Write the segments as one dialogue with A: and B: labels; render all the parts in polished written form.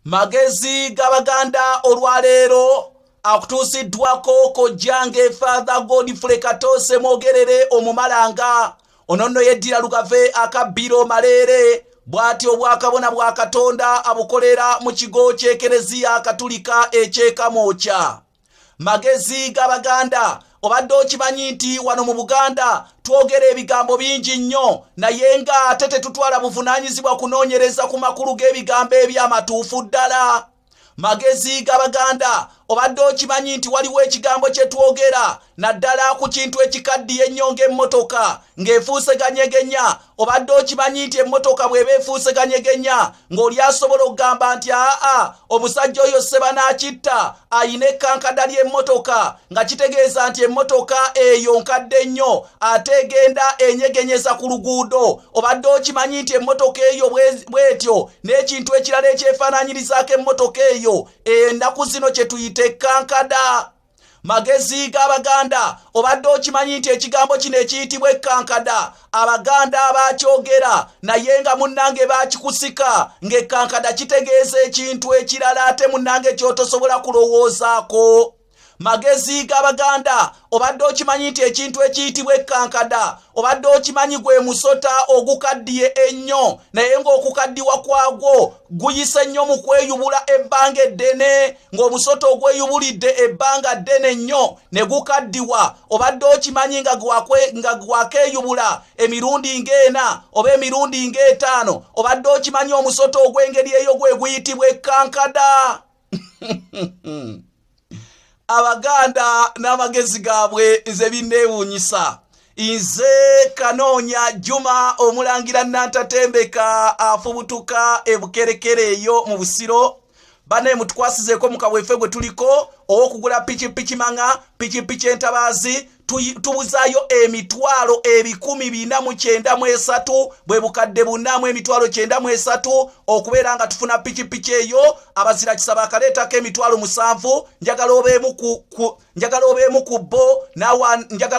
A: Magezi g'Abaganda olwaleero akutuusiddwako kojjange Father Godfrey Katose Mwogerere Omumalanga ono nno yeddira lugave akabbiro maleere bw'atyo obwakabona bwa Katonda abukolera mu kigo ky'Ekereziya Katulika eky'Ekamwokya. Magezi g'Abaganda obadde okimanyi nti wano mu Buganda twogera ebigambo bingi nnyo naye nga ate tetutwala buvunaanyizibwa kunoonyereza ku makulu g'ebigambo eby'amatuufu ddala. Magezi g'Abaganda obadde okimanyi nti waliwo ekigambo kye twogera naddala ku kintu ekikaddiye ennyo ng'emmotoka ng'efuuse ganyegenya. Obadde okimanyi nti emmotoka bw'eba efuuse ganyegenya ng'oli asobola okugamba nti omusajja oyo Sebanaakitta ayina ekkankada ly'emmotoka nga kitegeeza nti emmotoka eyo nkadde nnyo ate egenda enyegenyeza ku luguudo. Obadde okimanyi nti emmotoka eyo bw'etyo n'ekintu ekirala ekyefaanaanyirizaako emmotoka eyo ennaku zino kye tuyita ekkankada. Magezi g'Abaganda obadde okimanyi nti ekigambo kino ekiyitibwa ekkankada Abaganda abakyogera naye nga munnange baakikusika ng'ekkankada kitegeeza ekintu ekirala ate munnange ky'otosobola kulowoozaako. Magezi g'Abaganda obadde okimanyi nti ekintu ekiyitibwa ekkankada obadde okimanyi gwe musota ogukaddiye ennyo naye ng'okukaddiwa kwagwo guyise nnyo mu kweyubula ebbanga eddene ng'omusota ogweyubulidde ebbanga ddene nnyo ne gukaddiwa. Obadde okimanyi nga gwakeeyubula emirundi ng'ena oba emirundi ng'etaano. Obadde okimanyi omusota ogw'engeri eyo gwe guyitibwa ekkankada. Abaganda n'amagezi gaabwe nze binneewuunyisa. Nze Kanoonya Juma Omulangira Nantatembeka afubutuka ebukerekere eyo mu Busiro. Bane mutukwasizeeko mu kabwefe gwe tuliko ow'okugula pikipiki manga pikipiki entabaazi tubuzaayo emitwalo 1,493 bwe bukadde bunnamu emitwalo 93 okubeera nga tufuna pikipiki eyo. Abazira kisaba akaleetako emitwalo 7. Njagala obeemu ku bo njagala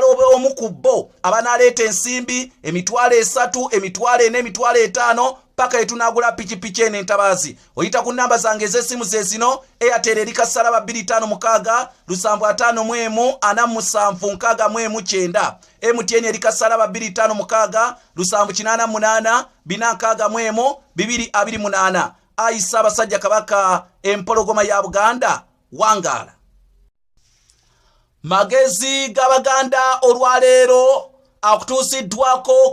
A: obeemu ku bo abanaaleeta ensimbi emitwalo 3 emitwalo 4 emitwalo 5 paka etunagula pikipiki eno entabaazi. Oyita ku namba zange ez'essimu ze zino: Airtel erika salaba 256 751 4769, MTN erika salaba 256 788 461 228. Ayisa abasajja Kabaka empologoma ya Buganda wangaala. Magezi g'Abaganda olwaleero akutuusiddwako